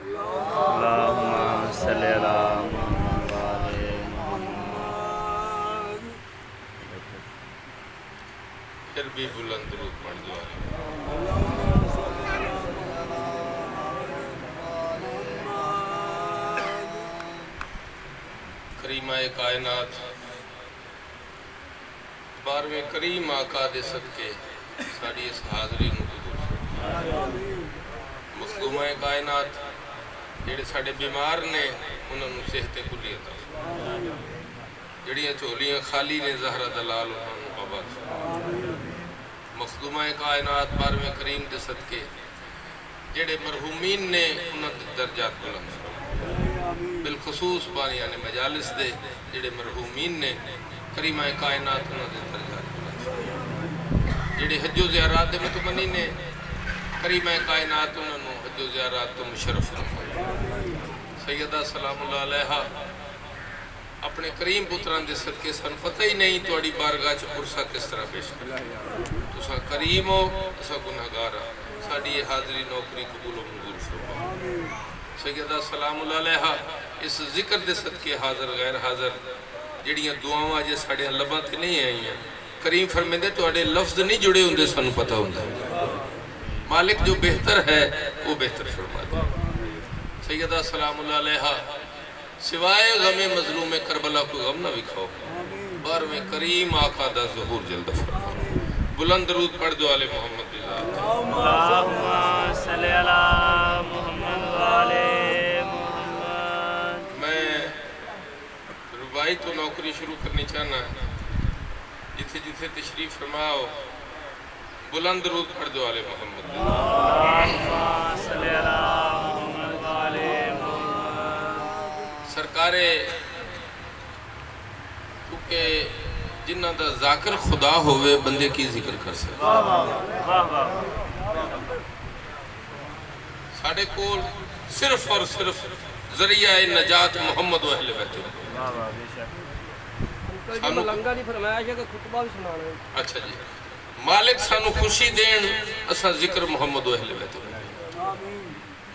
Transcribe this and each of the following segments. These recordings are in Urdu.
اللہم صلی علی محمد وآل محمد. پھر بھی بلند درود پڑھ دو. کریمہ کائنات بارہویں کریم آقا دے صدقے ساری اس حاضری نو قبول فرما. مخدومہ کائنات جڑے ساڈے بیمار نے انہاں نوں صحت کلی عطا فرما. جڑیاں جھولیاں خالی نے زہرہ دلال انہاں نوں آباد فرما. مخدومہ کائنات بارہویں کریم دے صدقے جڑے مرحومین نے انہاں دے درجات بلند فرما. بالخصوص بانیان مجالس دے جڑے مرحومین نے کریمہ کائنات انہاں دے درجات بلند فرما. جڑے حج و زیارات دے متمنی نے کریمہ کائنات انہاں نوں حج و زیارات تو مشرف فرما. سیدہ سلام اللہ علیہ اپنے کریم پتران دے صدقے سن پتہ ہی نہیں توڑی بارگاہ چ عرصہ کس طرح پیش کرا. تسا کریم ہو تسا گناہگار ہو. ساڈی یہ حاضری نوکری قبول و منظور فرما. سیدہ سلام اللہ علیہ اس ذکر دے صدقے حاضر غیر حاضر جڑیاں دعاواں اجے ساڈے لباں تے نہیں آئیاں کریم فرمیندے تواڈے لفظ نہیں جڑے ہوندے سانوں پتہ ہوندا. مالک جو بہتر ہے وہ بہتر فرما دے. سیدہ سلام اللہ علیہ سوائے غم مظلوم کربلا کو غم نہ بکھاؤ. بارہویں کریم آقا دا ظہور جلد فرما. بلند درود پڑھ دو آل محمد. اللہم صلی علی محمد وآل محمد. میں ربائی تو نوکری شروع کرنی چاہنا جتھے جتھے تشریف فرماؤ بلند درود پڑھ دو آل محمد. اللہم صلی علی محمد وآل محمد. سرکار کیونکہ جنہ دا ذاکر خدا ہوئے بندے کی ذکر کر سکتے. واہ واہ. ساڑھے کول صرف اور صرف ذریعہ نجات محمد و اہل بیت. واہ واہ بے شک. ملنگا نہیں فرمایا کہ خطبہ بھی سنانا ہے. اچھا جی مالک سانو خوشی دین اسا ذکر محمد و اہل بیت.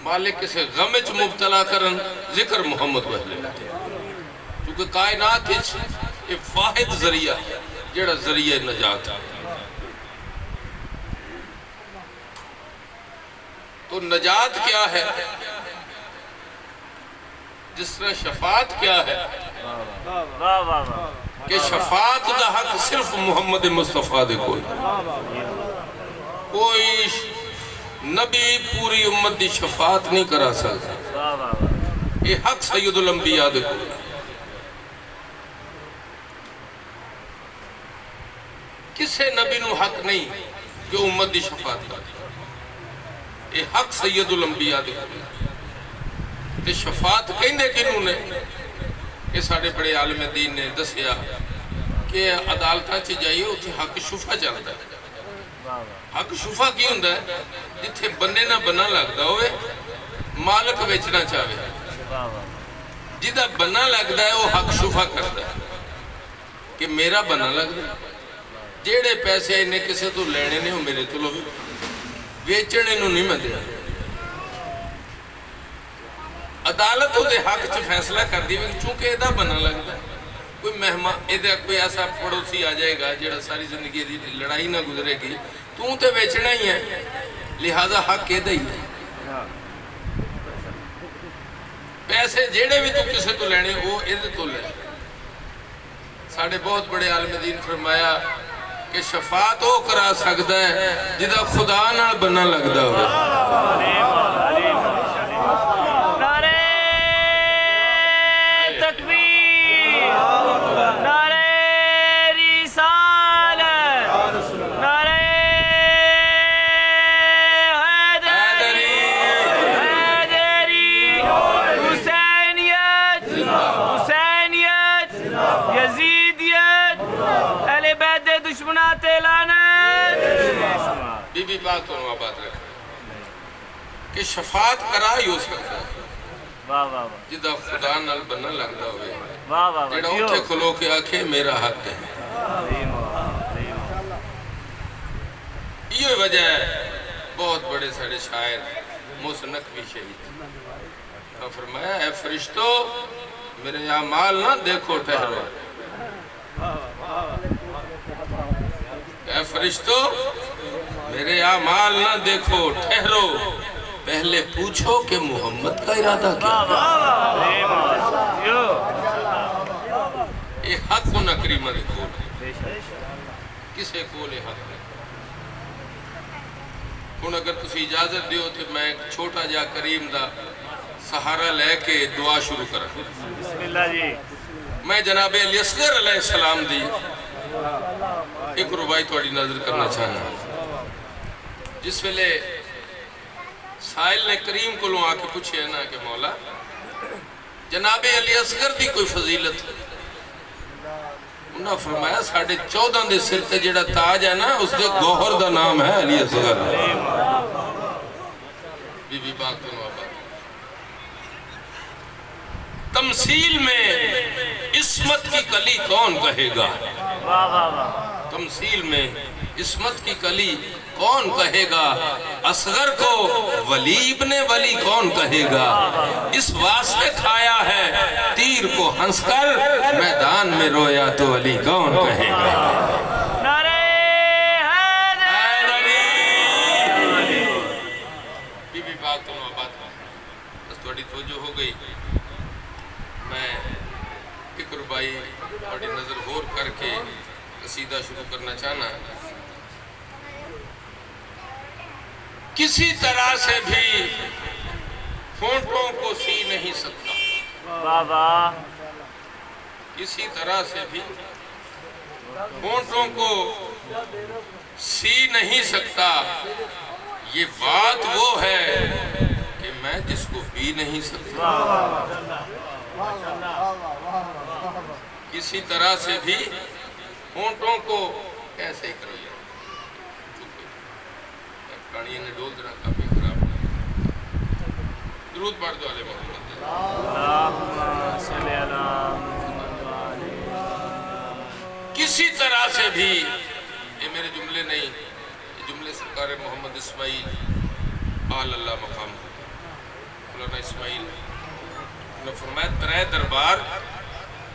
مالک کسے غم وچ مبتلا کرن ذکر محمد و اہل بیت. کیونکہ کائنات وچ ایک واحد ذریعہ جڑا ذریعہ نجات ہے. تو نجات کیا ہے جس طرح شفاعت کیا ہے واہ واہ واہ. کہ شفاعت دا حق صرف محمد مصطفیٰ دے کوئی نبی پوری امت دی شفاعت نہیں کرا سکتا. واہ واہ واہ. یہ حق سید الانبیاء دے کوئی. کسے نبی نو حق نہیں کہ امت دی شفاعت کرے. یہ حق سید الانبیاء دے کوئی. تے شفاعت کہندے کنوں نے کہ ساڑھے بڑے عالم دین نے دسیا کہ عدالتاں چ جائیے اتھے حق شفا چلتا ہے. حق شفا کی ہوندہ ہے جتھے بننے نہ بنا لگتا ہوئے مالک بیچنا چاہے. جدہ بنا لگتا ہے وہ حق شفا کرتا ہے کہ میرا بنا لگتا ہے. جیڑے پیسے انہیں کسے تو لینے نہیں ہو میرے تو لو ویچنے نو نہیں میں دیا. عدالت ہو دے حق چھ فیصلہ کر دی چونکہ ایدہ بنا لگتا ہے. کوئی مہمان ایدہ کوئی ایسا پڑوسی آ جائے گا جیڑا ساری زندگی دی لڑائی نہ گزرے گی تو تے بیچنا ہی ہے لہذا حق ایدہ ہی ہے. پیسے جیڑے بھی تو کسے تو لینے وہ ایدہ تو لے. ساڑھے بہت بڑے عالم دین فرمایا کہ شفاعت ہو کرا سکتا ہے جدہ خدا نہ بنا لگتا ہوئے. نعرہ تکبیر. نعرہ رسالت. نعرہ حیدری. حسینیت. حسینیت. یزیدیت. اہل بیت دشمنات لعنت. بی بی بات تو آباد رکھا کہ شفاعت کرا ہی ہو سکتا ہے واہ واہ واہ. جدہ خدا نال بنا لگتا ہوئے واہ واہ جڑا واہ. اٹھے کھلو کے آکھے میرا حق ہے. یہ وجہ ہے بہت بڑے ساڑے شاعر موسنک بھی شہید تو فرمایا اے فرشتو میرے اعمال نہ دیکھو ٹھہرو اے فرشتو میرے اعمال نہ دیکھو ٹھہرو پہلے پوچھو کہ محمد کا ارادہ کیا یہ حق و نکریمہ دے کول ہے کسے کول ہے حق ہے ہن اگر تسی اجازت دیو تو میں ایک چھوٹا جا کریم دا سہارا لے کے دعا شروع کرا بسم اللہ جی میں جناب علی اصغر علیہ السلام دی ایک ربائی توڑی نظر کرنا چاہنا جس ویلے سائل نے کریم کو لوں آکے پوچھے نا کہ مولا جناب علی اصغر دی کوئی فضیلت انہاں فرمایا 14.5 دے سر تے جڑا تاج ہے نا اس دے گوہر دا نام ہے علی اصغر بی بی پاک تو نوابا تمثیل میں عصمت کی کلی کون کہے گا تمثیل میں عصمت کی کلی کون کہے گا اصغر کو ولی ابن ولی کون کہے گا اس واسطے کھایا ہے تیر کو ہنس کر میدان میں رویا تو علی کون کہے گا نعرہ حیدری بی بی پاک تو نوابات بس تھوڑی توجہ ہو گئی میں ایک ربائی تھوڑی نظر غور کر کے قصیدہ شروع کرنا چاہنا کسی طرح سے بھی ہونٹوں کو سی نہیں سکتا بابا کسی طرح سے بھی ہونٹوں کو سی نہیں سکتا یہ بات وہ ہے کہ میں جس کو پی نہیں سکتا کسی طرح سے بھی ہونٹوں کو کیسے کر لیا کہانی نے ڈول درہ کافی خراب درود پڑھ دو علیہ محمد اللہم صلی اللہ کسی طرح سے بھی یہ میرے جملے نہیں یہ جملے سرکار محمد اسماعیل آل اللہ مقام مولانا اسماعیل نے فرمایا 3 دربار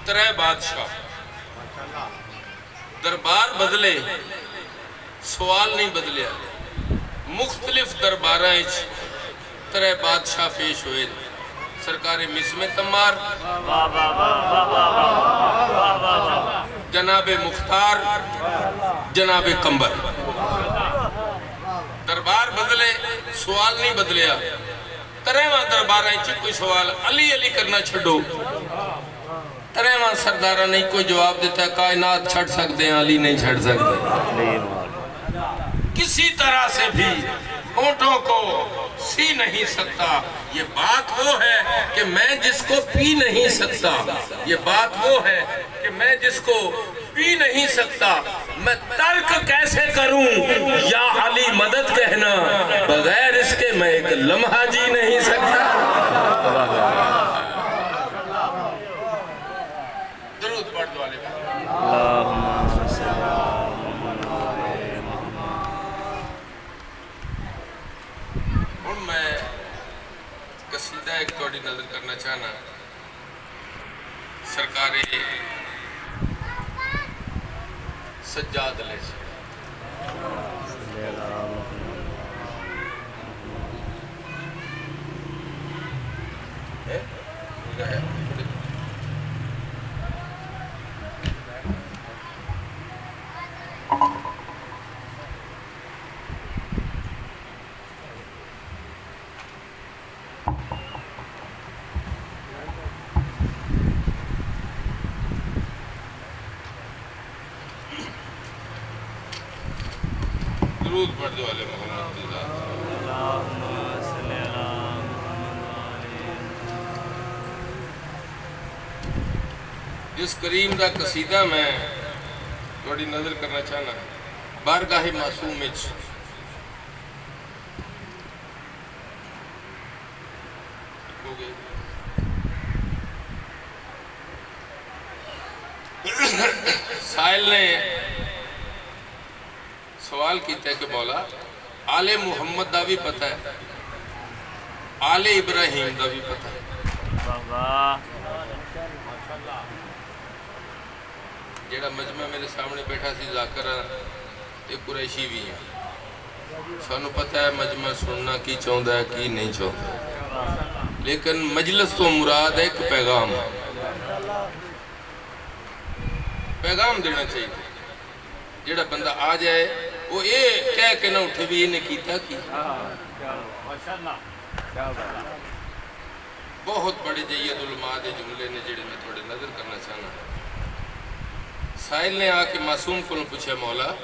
3 بادشاہ دربار بدلے سوال نہیں بدلیا مختلف درباراں 3 بادشاہ پیش ہوئے سرکار مزم تمار جناب مختار جناب قمبر دربار بدلے سوال نہیں بدلیا 3 درباراں کوئی سوال علی علی کرنا چھڑو 3 سردارہ نہیں کوئی جواب دیتا ہے کائنات چھڑ سکتے ہیں علی نہیں چھڑ سکتے کسی طرح سے بھی ہونٹوں کو سی نہیں سکتا یہ بات وہ ہے کہ میں جس کو پی نہیں سکتا یہ بات وہ ہے کہ میں جس کو پی نہیں سکتا میں ترک کیسے کروں یا علی مدد کہنا بغیر اس کے میں ایک لمحہ جی نہیں سکتا درود پڑھ دو علیہ اللہم صلی اللہ ہوں میں قصیدہ ایک توڑی نظر کرنا چاہنا سرکار سجاد علیہ درود پڑھ دو علیہ محمد کی ذات اللہم صلی اللہ جس کریم دا قصیدہ میں تھوڑی نظر کرنا چاہنا بارگاہ معصوم وچ ہو گئی سائل نے سوال کیتا ہے کہ مولا آل محمد دا بھی پتہ ہے آل ابراہیم دا بھی پتہ ہے واہ واہ جیڑا مجمع میرے سامنے بیٹھا سی ذاکرہ تے قریشی بھی ہیں سانو پتہ ہے مجمع سننا کی چاہتا ہے کی نہیں چاہتا لیکن مجلس تو مراد ہے ایک پیغام دینا چاہیے جیڑا بندہ آ جائے وہ یہ کہہ کے نہ اٹھے بھی انہیں کیتا کی بہت بڑے جید علماء دے جملے نے جڑے میں تھوڑے نظر کرنا چاہنا سائل نے آ کے معصوم کو پوچھے مولا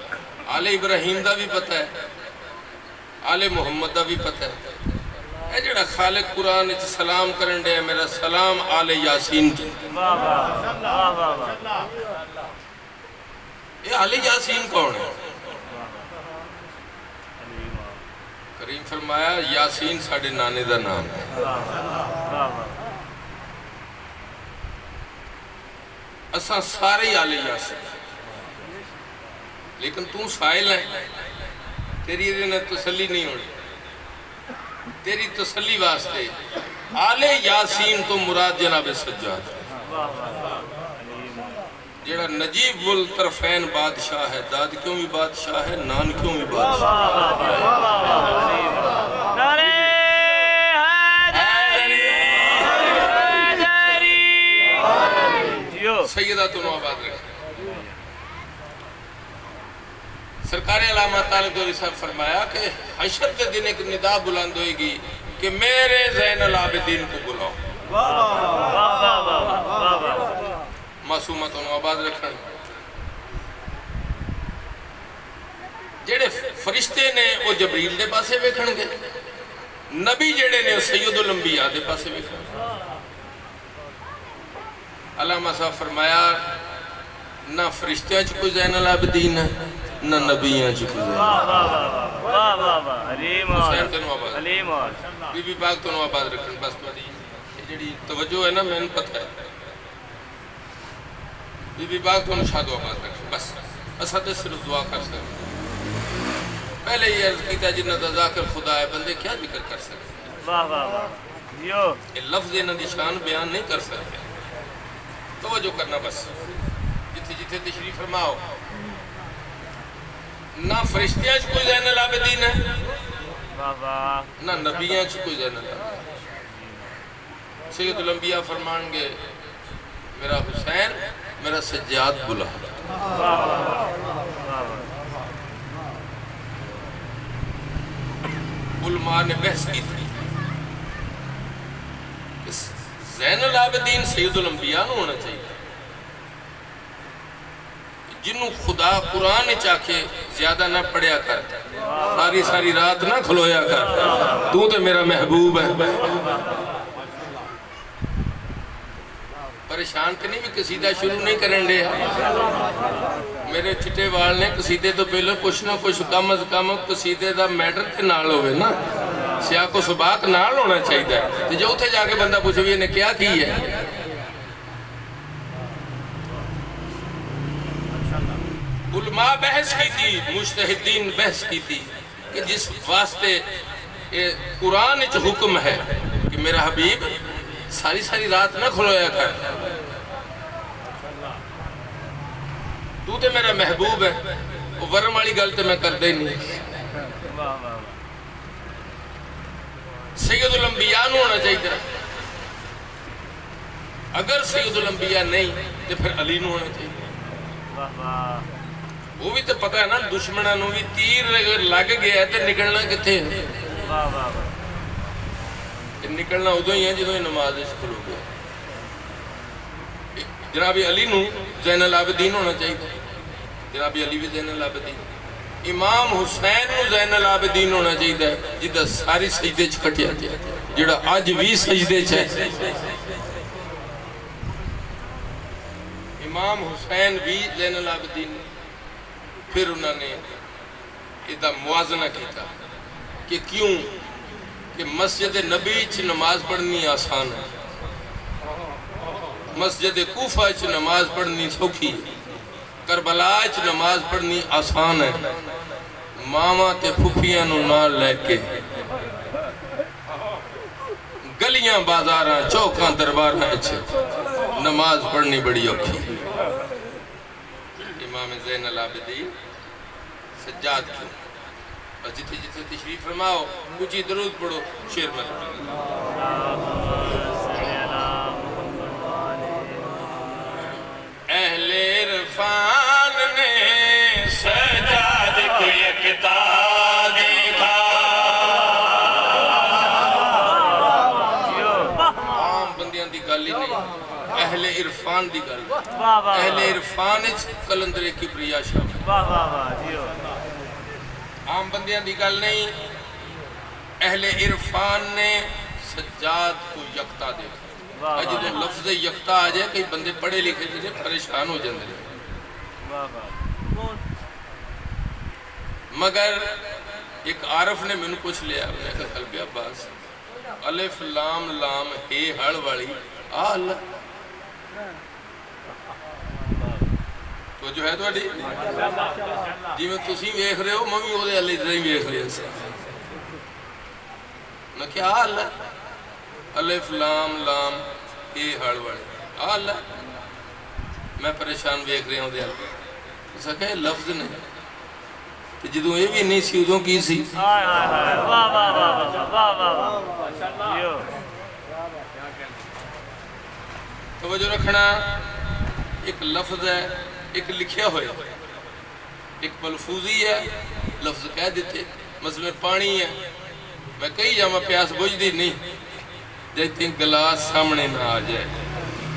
آل ابراہیم دا بھی پتہ ہے آل محمد دا بھی پتہ ہے اے جڑا خالق قرآن اچھ سلام کرن دے میرا سلام آل یاسین کی یہ آل یاسین کون ہے کریم فرمایا یاسین ساڑھے نانے دا نام ہے اساں سارے آل یاسین لیکن تو سائل ہے تیری نے تسلی نہیں ہونی تیری تسلی واسطے آل یاسین تو مراد جناب سجاد جیڑا نجیب الطرفین بادشاہ ہے داد کیوں بھی بادشاہ ہے نان کیوں بھی بادشاہ نعرے حیدری سیدہ تو آباد رکھیں سرکار علامہ طالب دوری صاحب فرمایا کہ حشر کے دن ایک ندا بلند ہوئے گی کہ میرے زین العابدین کو بلاؤ معصومت انہوں آباد رکھن جیڑے فرشتے نے وہ جبریل دے پاسے ویکھن گے نبی جیڑے نے سید الانبیاء دے پاسے ویکھن علامہ صاحب فرمایا نہ فرشتیاں چھ کوئی زین العابدین ہے نہ نبیاں چھ کوئی زین علیم اور بی بی پاک تو آباد رکھن بس بڑی جیڑی توجہ ہے نا میں نے پتہ ہے بی بی پاک تو شادو آباد رکھن بس اسا تے صرف دعا کر سکتے پہلے یہ عرض کیتا جنہ دا ذاکر خدا ہے بندے کیا ذکر کر سکتے یہ لفظ انہاں دی شان بیان نہیں کر سکتے توجہ کرنا بس جتھے جتھے تشریف فرماؤ نہ فرشتیاں چھ کوئی زین العابدین ہے نہ نبیاں چھ کوئی زین العابدین سید الانبیاء فرمان گے میرا حسین میرا سجاد بلا علماء نے بحث کی تھی زین العابدین سید الانبیاء نہ ہونا چاہیے جنہوں خدا قرآن چاکے زیادہ نہ پڑھیا کر ساری رات نہ کھلویا کر تو تے میرا محبوب ہے پریشان کرنی بھی قصیدہ شروع نہیں کرن دے میرے چھٹے وال نے قصیدے تو پہلے کچھ نہ کچھ کم از کم قصیدے دا میٹر تے نال ہوئے نا سیاہ کو سباق نال ہونا چاہیے تو جو اتھے جا کے بندہ پوچھو یہ نے کیا کی ہے علماء بحث کی تھی مجتہدین بحث کی تھی کہ جس واسطے قرآن چ حکم ہے کہ میرا حبیب ساری رات نہ کھلویا کر تو تے میرا محبوب ہے وہ ورم والی گل تے میں کر دے نہیں سید الانبیاء نو ہونا چاہیے اگر سید الانبیاء نہیں تو پھر علی نو ہونا چاہیے وہ بھی تو پتہ ہے نا دشمنہ نو بھی تیر لگ گیا ہے تو نکلنا کتے ہیں نکلنا ادھو ہی ہے جدو ہی نماز کھلو گیا جناب علی نو زین العابدین ہونا چاہیے جناب علی بھی زین العابدین امام حسین نو زین العابدین ہونا چاہیے جدہ ساری سجدے چھکٹیا جڑا آج بھی سجدے چھے امام حسین بھی زین العابدین پھر انہوں نے ادھا موازنہ کیتا کہ کیوں کہ مسجد نبی چھ نماز پڑھنی آسان ہے مسجد کوفہ چھ نماز پڑھنی سوکھی ہے کربلا چھ نماز پڑھنی آسان ہے ماما تے پھوپیاں نو نال لے کے گلیاں بازاراں چوکاں درباراں نماز پڑھنی بڑی اوکھی. امام زین العابدین سجاد کیوں؟ اور جتھے جتھے تشریف فرماؤ کچھ درود پڑھو شیر میں. اہل عرفان نے سجاد کو یکتا دیکھا. عام بندیاں دی گل ہی نہیں، اہل عرفان دی گل. اہل عرفان وچ کلندر کبریا شامل. عام بندیاں دی گل نہیں. اہل عرفان نے سجاد کو یکتا دیکھا. جدو لفظ یکتا آ جائے کئی بندے پڑھے لکھے جنہیں پریشان ہو جاندے مگر ایک عارف نے میں نے پوچھ لیا. میں نے کہا قلبی عباس الف لام لام ہے ہڑ والی اللہ تو جو ہے تو جی میں تسی ویکھ رہے ہو میں بھی وہ اللہ ادھر ہی ویکھ رہا میں کیا اللہ الف لام لام اے ہڑ والی اللہ میں پریشان ویکھ رہا ہوں دے اللہ اسا کہ لفظ نہیں کہ جدوں یہ بھی نہیں سی ادوں کی سی. توجہ رکھنا ایک لفظ ہے ایک لکھیا ہویا ایک ملفوظی ہے لفظ کہہ دیتے. مثلا پانی ہے میں کئی جامع پیاس بجھ دی نہیں جیتے گلاس سامنے نہ آ جائے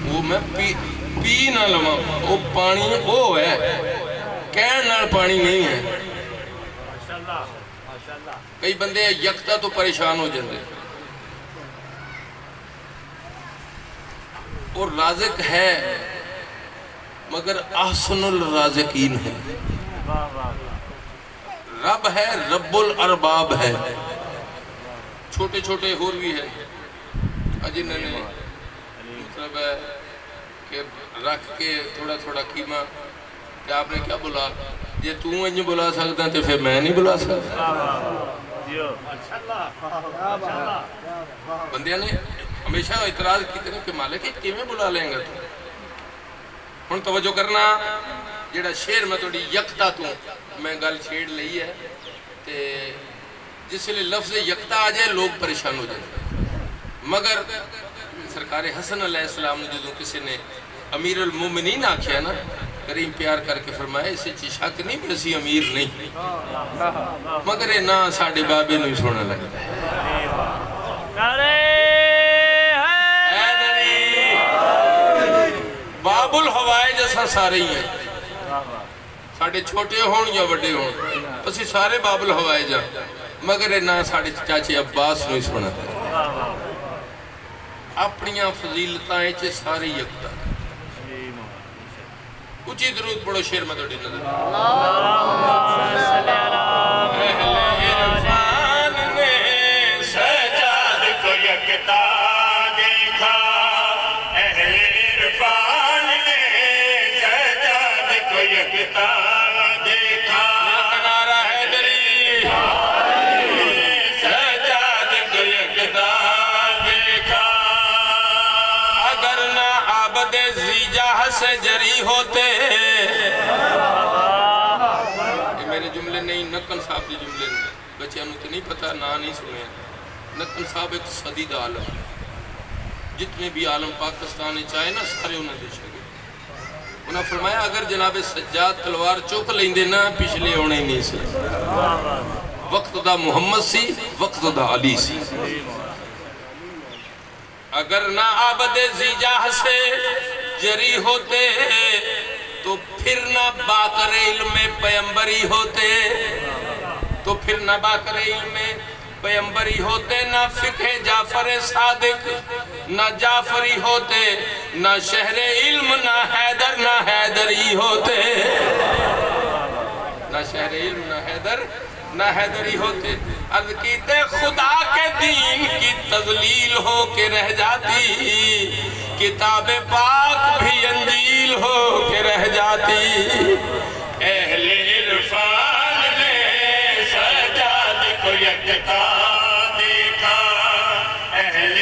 وہ میں پی نہ لما وہ پانی وہ ہے کہن نال پانی نہیں ہے. کئی بندے یکتا تو پریشان ہو جاندے اور رازق ہے مگر احسن الرازقین ہے. رب ہے رب الارباب ہے. چھوٹے چھوٹے اور بھی ہے جنہوں نے مطلب ہے کہ رکھ کے تھوڑا تھوڑا قیمہ کہ آپ نے کیا بلا یہ تو انج بلا سکتا تو پھر میں نہیں بلا سکتا. بندیاں نے ہمیشہ اعتراض کی طرح کہ مالک کیویں بلا لیں گا تو. ہن توجہ کرنا جڑا شعر میں تھوڑی یکتا تو میں گل چھیڑ لئی ہے تے جس لئے لفظ یکتا آ جائے لوگ پریشان ہو جائے. مگر سرکار حسن علیہ السلام نے جدوں کسی نے امیر المومنین آکھیا نا کریم پیار کر کے فرمایا اسے چی شک نہیں بھی اسی امیر نہیں مگر نا ساڑھے بابے نہیں سونا لگتا ہے. باب الحوائے جیسا سارے ہی ہیں ساڑھے چھوٹے ہون یا بڑے ہون اسی سارے باب الحوائے جا مگر نا ساڑھے چاچے عباس نہیں سونا اپنیاں فضیلتائیں چے سارے یکتا. اچھی درود پڑھو شیر میں توڑی نظر. اہل عرفان نے سجاد کو یکتا دیکھا. اہل عرفان نے سجاد کو یکتا دیکھا. کنارہ حیدری سجاد کو یکتا دیکھا. اگر نہ عابد زیجاہ سے جری ہوتے یہ میرے جملے نہیں نکن صاحب کے جملے نہیں بچے انہوں تو نہیں پتا نہ نہیں سنے. نکن صاحب ایک صدید عالم ہے جتنے بھی عالم پاکستان نے چاہے نا سارے انہیں دے شکے. انہوں نے فرمایا اگر جناب سجاد تلوار چوک لیندے نا پچھلے ہونے ہی نہیں سے. وقت دا محمد سی وقت دا علی سی. اگر نہ عابد زیجاہ سے جری ہوتے تو پھر نہ باقر علم پیمبری ہوتے. تو پھر نہ باقر علم پیمبری ہوتے. نہ فقہ جعفر صادق نہ جعفری ہوتے. نہ شہر علم نہ حیدر نہ حیدری ہوتے. نہ شہر علم نہ حیدر نہ حیدری ہوتے. عرض کیتے خدا کے دین کی تذلیل ہو کے رہ جاتی. کتاب پاک بھی انجیل ہو کے رہ جاتی. اہل عرفان نے سجاد کو یکتا دیکھا. اہل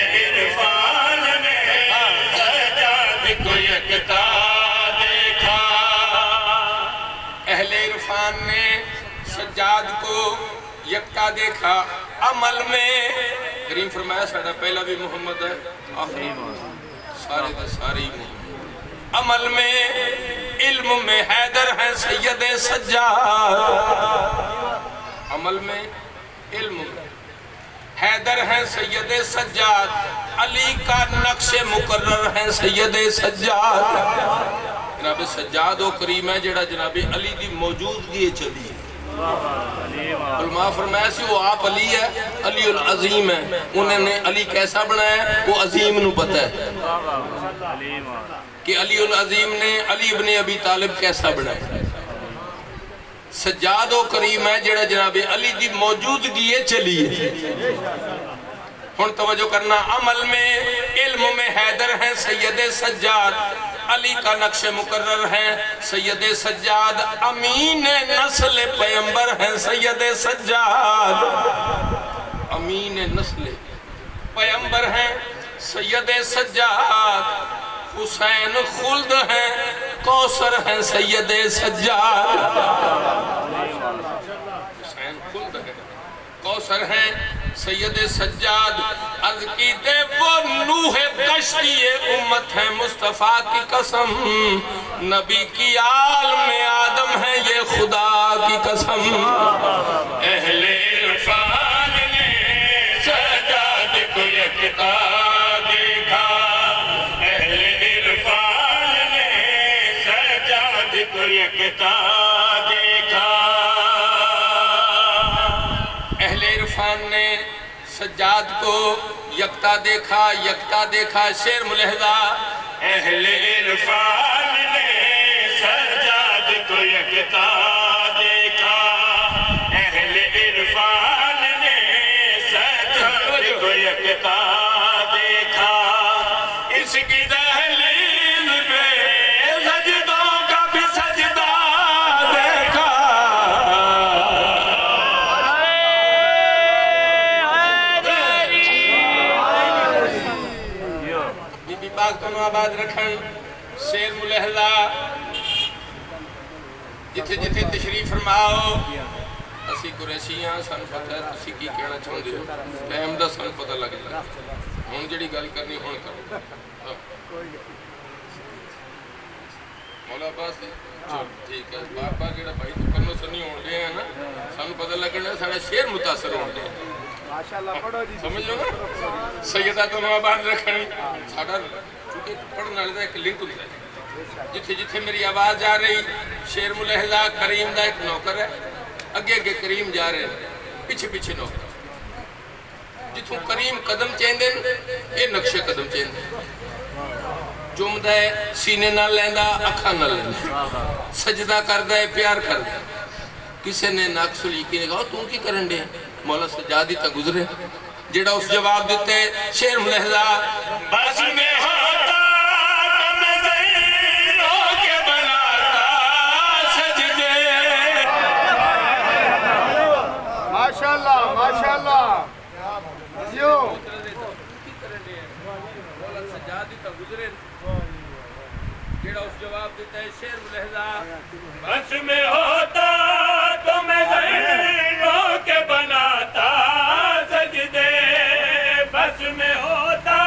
یکتا دیکھا عمل میں کریم فرمایا ساڑھا پہلا بھی محمد ہے آخری سارے دے سارے ہی محمد عمل میں علم میں حیدر ہیں سید سجاد عمل میں علم میں حیدر ہیں سید سجاد علی کا نقش مقرر ہیں سید سجاد جناب سجاد و کریم ہے جڑا جناب علی دی موجودگی چلی ہے علماء فرمایا سی وہ آپ علی ہے علی العظیم ہے انہوں نے علی کیسا بنایا ہے وہ عظیم نو پتہ ہے کہ علی العظیم نے علی ابن ابی طالب کیسا بنایا سجاد و کریم ہے جڑا جناب علی دی موجودگی چلی ہے ہن توجہ کرنا عمل میں علم میں حیدر ہیں سید سجاد علی کا نقش مقرر ہیں سید سجاد امین نسل پیمبر ہیں سید سجاد امین نسل پیمبر ہیں سید سجاد حسین خلد ہیں کوثر ہیں سید سجاد حسین خلد ہیں کوثر ہیں سید سجاد عرض کی دے وہ نوح کشتی امت ہے مصطفیٰ کی قسم نبی کی آل میں آدم ہے یہ خدا کی قسم اہل عرفان نے سجاد کو یکتا دیکھا اہل عرفان نے سجاد کو یکتا دیکھا اہل عرفان نے سجاد کو یکتا دیکھا شیر ملحظہ اہل عرفان نے سجاد کو یکتا دیکھا اہل عرفان نے سجاد کو یکتا دیکھا اس کی دہلیز پہ سجدوں کا بھی سجدہ دیکھا تنو آباد رکھن شیر ملحظہ جتھے جتھے تشریف فرماؤ اسی قریشیاں سن پتہ ہے تسی کی کہنا چاہوں دے ٹائم دا سن پتہ لگ جائے ہون جڑی گل کرنی ہون کرو مولا عباس ٹھیک ہے بار بار جڑا بھائی تو کرنو سنی ہون دے ہیں نا سن پتہ لگنا ساڑا شیر متاثر ہون دے ماشاءاللہ پڑھو جی سمجھو نا سیدہ تنو آباد رکھن ساڑا چونکہ پڑھنا لگتا ہے ایک لنک ہوتا ہے جتھے جتھے میری آواز جا رہی شیر ملحظہ کریم دا ایک نوکر ہے اگے اگے کریم جا رہے ہیں پیچھے پیچھے نوکر جتھوں کریم قدم چیندے یہ نقش قدم چیندے جمدہ ہے سینے نہ لیندہ اکھا نہ لیندہ سجدہ کردہ ہے پیار کردہ ہے کسے نے ناقص لیکی نے کہا تو کی کرن دے مولا سجادی تا گزرے جڑا اس جواب دیتے شیر ملحظہ بس میں ہوتا تو میں زینوں کے بناتا سجدے ماشاءاللہ ماشاءاللہ جیو مولا سجادی تا گزرے جڑا اس جواب دیتا ہے شیر ملحظہ بس میں ہوتا تو میں زینوں کے بناتا سجدے بس میں ہوتا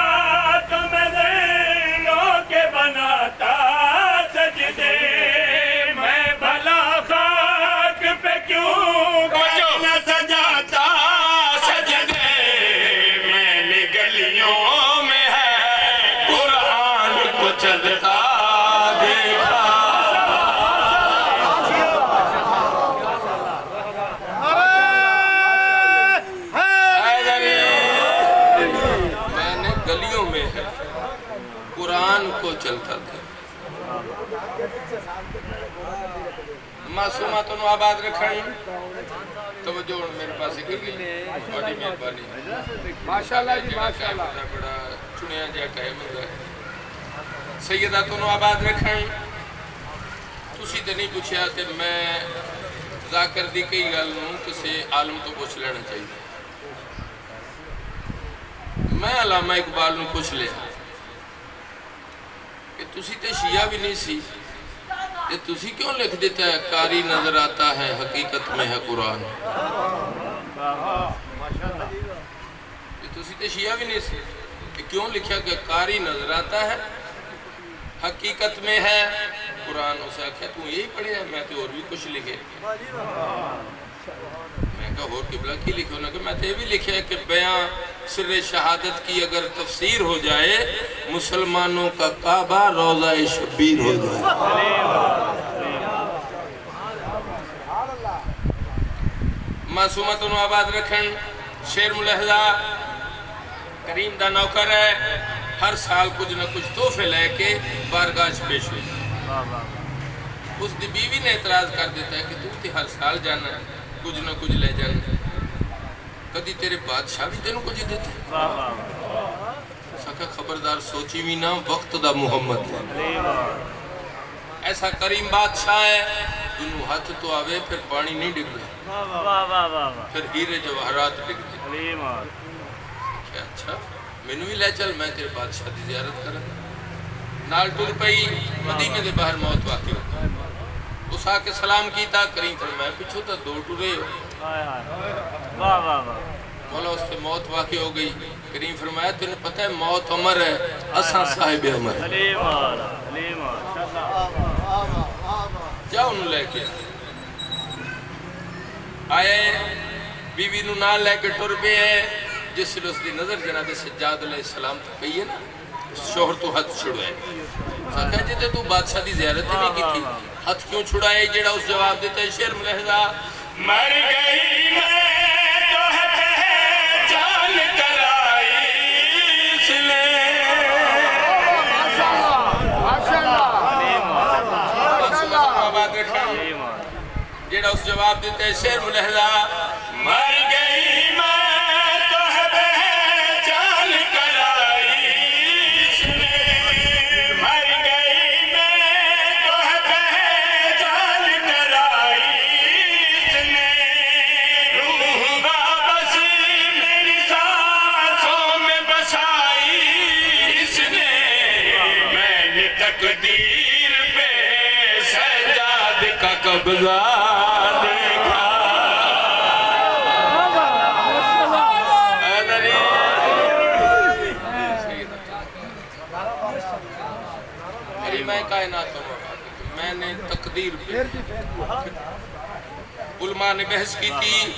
تو میں زینوں کے بناتا سجدے میں بھلا خاک پہ کیوں نہ سجاتا سجدے میں نے گلیوں میں ہے قرآن کو چلتا دیکھا گلیوں میں ہے قرآن کو چلتا تھا معصومہ تنو آباد رکھن توجہ میرے پاس ہی کر گئی بڑی مہربانی ماشاءاللہ جی ماشاءاللہ بڑا چنیا جا ٹائم ہے سیدہ تنو آباد رکھن تسی تے نہیں پوچھیا تے میں ذاکر دی کئی گل نوں کسی عالم تو پوچھ لینا چاہیے میں علامہ اقبال نو پوچھ لیا کہ تسی تے شیعہ بھی نہیں سی کہ تسی کیوں لکھ دیتا ہے کاری نظر آتا ہے حقیقت میں ہے قرآن واہ واہ ماشاءاللہ تسی تے شیعہ بھی نہیں سی کہ کیوں لکھا کہ قاری نظر آتا ہے حقیقت میں ہے قرآن اسے آکھا تو یہی پڑھے ہے میں تو اور بھی کچھ لکھے میں کہا اور قبلہ کی لکھے ہونا کہ میں تو یہ بھی لکھے کہ بیان سر شہادت کی اگر تفسیر ہو جائے مسلمانوں کا کعبہ روضہ شبیر ہو جائے معصومت انہوں آباد رکھن شیر ملحظہ کریم دا نوکر ہے ہر سال کچھ نہ کچھ تحفے لے کے بارگاہ پیش ہوئی اس دی بیوی نے اعتراض کر دیتا ہے کہ تو تے ہر سال جانا ہے کچھ نہ کچھ لے جانا ہے کدی تیرے بادشاہ بھی تینوں کچھ دیتے ہیں سکھا خبردار سوچی بھی نہ وقت دا محمد ہے ایسا کریم بادشاہ ہے جنہوں ہاتھ تو آوے پھر پانی نہیں ڈگ گئے پھر ہیرے جواہرات ڈگ گئے کیا اچھا میں نے بھی لے چل میں تیرے بادشاہ دی زیارت کرا نال ٹر پئی مدینے دے باہر موت واقع ہوتا اس آ کے سلام کیتا کریم فرمایا پچھو تا دو ٹرے ہو مولا اس سے موت واقع ہو گئی کریم فرمایا تیرے پتہ ہے موت عمر ہے اساں صاحب عمر جا انہوں لے کے آئے بیوی نو نال لے کے ٹر پہ ہے جس سے اس دی نظر جناب سجاد علیہ السلام تک گئی ہے نا شوہر تو ہاتھ چھڑوائے سکھا جیتے تو بادشاہ دی زیارت نہیں کی تھی ہاتھ کیوں چھڑائے جیڑا اس جواب دیتا ہے شیر ملحظہ مر گئی میں تو ہے پہچان کرائی اس نے جیڑا اس جواب دیتا ہے شیر ملحظہ مر گئی میں تو ہے پہچان کرائی اس نے مر گئی میں تو ہے پہچان کرائی اس نے روح واپس میری سانسوں میں بسائی اس نے میں نے تقدیر پہ سجاد کا قبضہ میں نے تقدیر پہ علماء نے بحث کی تھی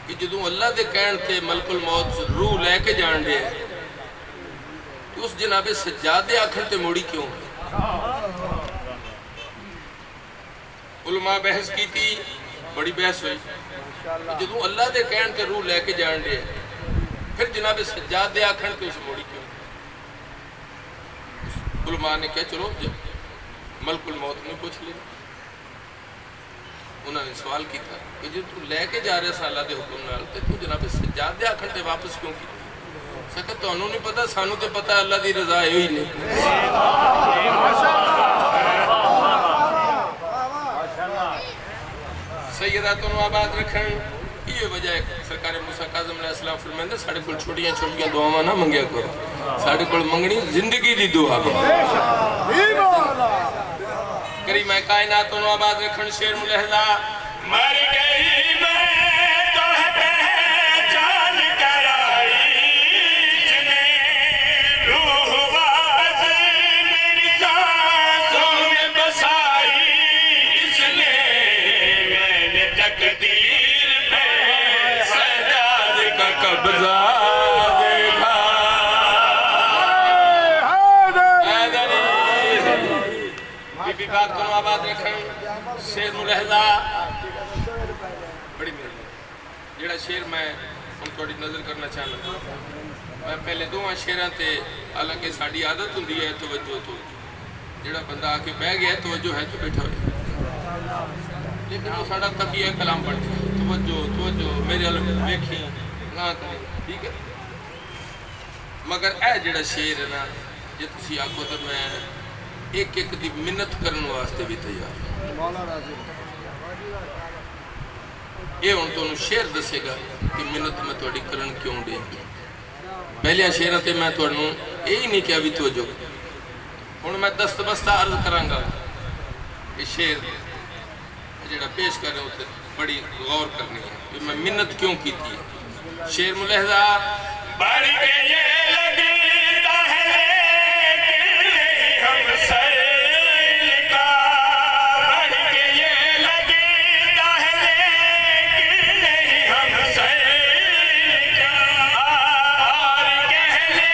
کہ جدوں اللہ دے کہن تھے ملک الموت روح لے کے جان دے تو اس جناب سجاد دے آکھن تے موڑی کیوں علماء بحث کی تھی بڑی بحث ہوئی جدوں اللہ دے کہن تے روح لے کے جان دے پھر جناب سجاد دے آکھن تے اس موڑی کیوں علماء نے کہا چلو جب ملک الموت نے پوچھ لیا انہوں نے سوال کی تھا کہ جو تو لے کے جا رہے سا اللہ دے حکم نال تے تو جناب سجاد دے آکھن تے واپس کیوں کی سکتا تو انہوں نے پتا سانو تے پتا اللہ دی رضا ہے ہوئی نہیں سیدات انہوں آباد رکھن یہ وجہ ہے سرکار موسیٰ کاظم علیہ السلام فرمائندہ ساڑھے کل چھوٹیاں دعاواں نہ منگیا کرو ساڑھے کل منگنی زندگی دی دعا کریم کائنات انہوں آباد رکھن شیر ملحظہ مر گئی میں تو ہے پہچان کرائی اس نے روح واپس میری سانسوں میں بسائی اس نے میں نے تقدیر پہ سجاد کا قبضہ دیکھا بی بی پاک کنو آباد رکھیں شیر ملحظہ بڑی مہربانی جیڑا شیر میں ہم تھوڑی نظر کرنا چاہنا میں پہلے دو شیراں تے حالانکہ ساڑی عادت ہوندی ہے توجہ تو جیڑا بندہ آ کے بہ گیا ہے توجہ ہے تو بیٹھا ہوئے لیکن وہ ساڑا تقیہ کلام پڑھتے ہیں توجہ میرے علم دیکھی نہ کریں ٹھیک ہے مگر اے جیڑا شیر ہے نا یہ تسی آکھو تو میں ایک ایک دی منت کرن واسطے بھی تیار یہ ان تو شیر دسے گا کہ منت میں توڑی کرن کیوں دے پہلے شیرہ تے میں توڑنوں یہی نہیں کیا بھی توجہ ہوں میں دست بستہ عرض کرانگا کہ شیر جیڑا پیش کر رہے ہوتے بڑی غور کرنی ہے کہ میں منت کیوں کی تھی. شیر ملحظہ بڑھ کے یہ لگتا ہے لیکن نہیں ہم سیل کا. بڑھ کے یہ لگتا ہے لیکن نہیں ہم سیل کا. اور کہنے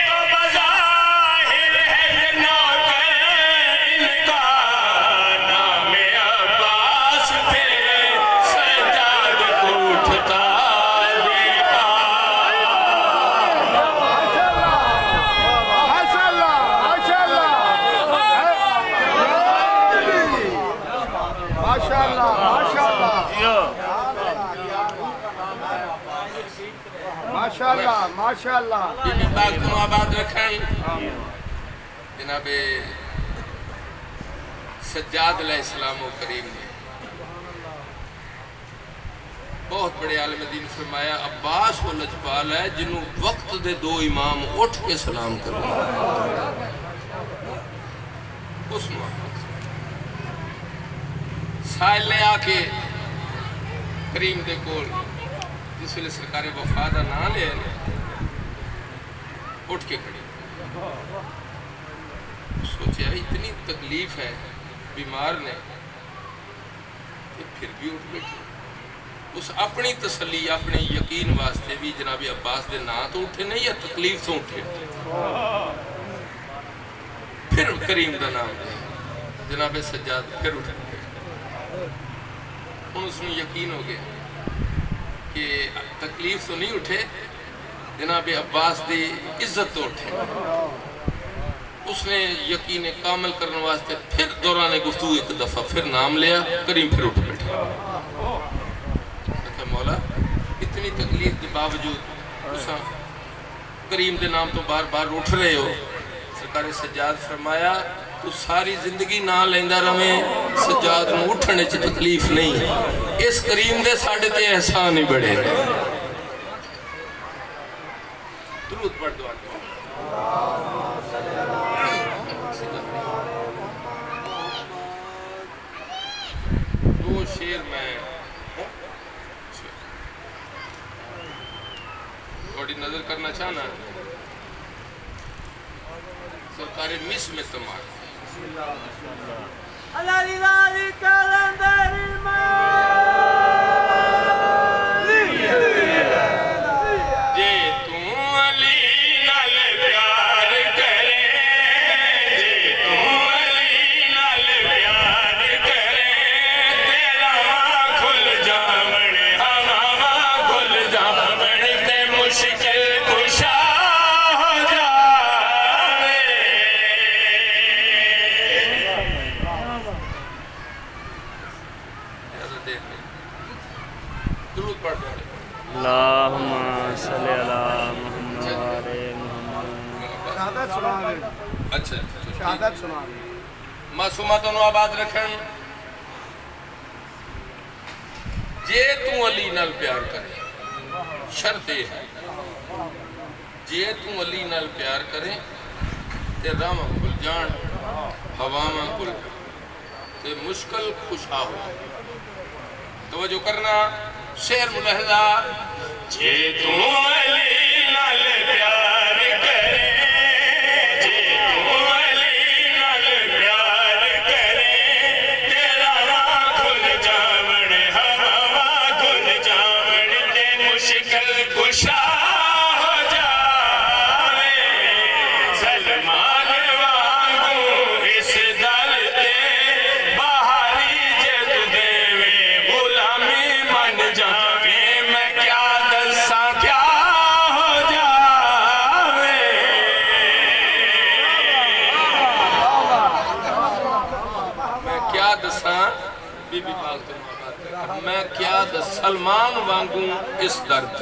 کو بظاہر ہے یہ نوکر ان کا. نام عباس پہ سجاد کو اٹھتا دیکھا. ماشاءاللہ بی بی پاک کو آباد رکھیں. جناب سجاد علیہ السلام و کریم نے بہت بڑے عالم دین فرمایا عباس و لجپال ہے جنہوں وقت دے دو امام اٹھ کے سلام کرو. اس محمد سائل نے آ کے کریم دے کول جس ویلے سرکار وفا دا نام لے اٹھ کے کھڑی. سوچیا اتنی تکلیف ہے بیمار نے کہ پھر بھی اٹھ بیٹھے. اس اپنی تسلی اپنے یقین واسطے بھی جناب عباس دے نا تو اٹھے نہیں یا تکلیف تو اٹھے. پھر کریم دا نام لے جناب سجاد پھر اٹھ گئے. ان اس نے یقین ہو گیا کہ تکلیف تو نہیں اٹھے جناب عباس دی عزت تو اٹھے. اس نے یقین کامل کرنے واسطے پھر دوران گفتگو ایک دفعہ پھر نام لیا. کریم پھر اٹھ بیٹھا. کہا مولا اتنی تکلیف کے باوجود تساں کریم دے نام تو بار بار اٹھ رہے ہو. سرکار سجاد فرمایا تو ساری زندگی نہ لیندہ رہے سجاد نو اٹھنے چ تکلیف نہیں. اس کریم دے ساڑھے تے احسان ہی بڑے نے. درود پڑھ دعا کرو. دو شیر میں تھوڑی نظر کرنا چاہنا. سرکار مس میں تمہار اللہم صلی علی محمد شہادت سنا دے. اچھا شہادت سنا دے. معصومات انہوں آباد رکھیں. جے تو علی نال پیار کرے شرط یہ ہے جے تو علی نال پیار کرے تے راما کل جان ہواما کل تے مشکل خوشا ہو. توجہ کرنا. شیر ملحظہ جے تو علی نال پیار کرے جے تو علی نال پیار کرے تیرا راہ کھل جاون ہوا کھل جاون تے مشکل کشا ہو جاوے. سلمان وانگوں اس در تے بہاری جت دیوے غلامی من جاوے. میں کیا دساں کیا ہو جاوے. میں کیا دساں بی بی پاک تو میں کیا دس سلمان وانگوں اس درد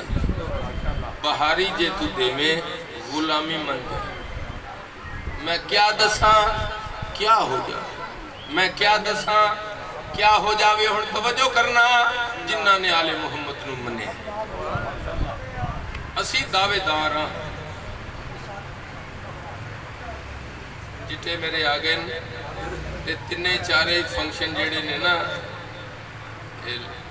بہاری جے تو دے میں غلامی من جائے. میں کیا دساں کیا ہو جائے. میں کیا دساں کیا ہو جاوے. ہن توجہ کرنا جنہ نے آل محمد نو منے اسی دعوے دار ہاں. جٹھے میرے آگئے تے تینے چارے فنکشن جڑے نے نا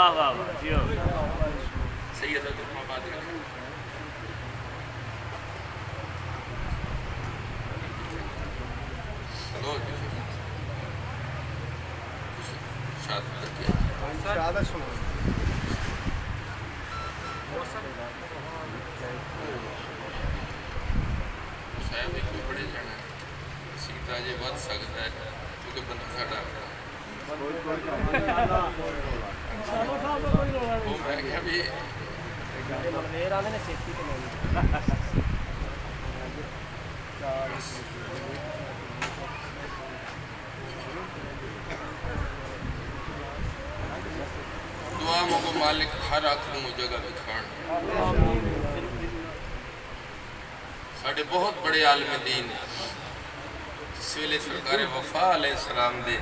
واہ واہ واہ جی سید آباد شہادت سنو صاحب ایک بڑے جانا سیتا جی ود سکتا ہے کیونکہ بندہ ساڈا وہ میں کہا بھی دعا مگو مالک ہر آخر مو جگہ دکھان ساڑھے بہت بڑے عالم دین جس ویلے سرکار وفا علیہ السلام دے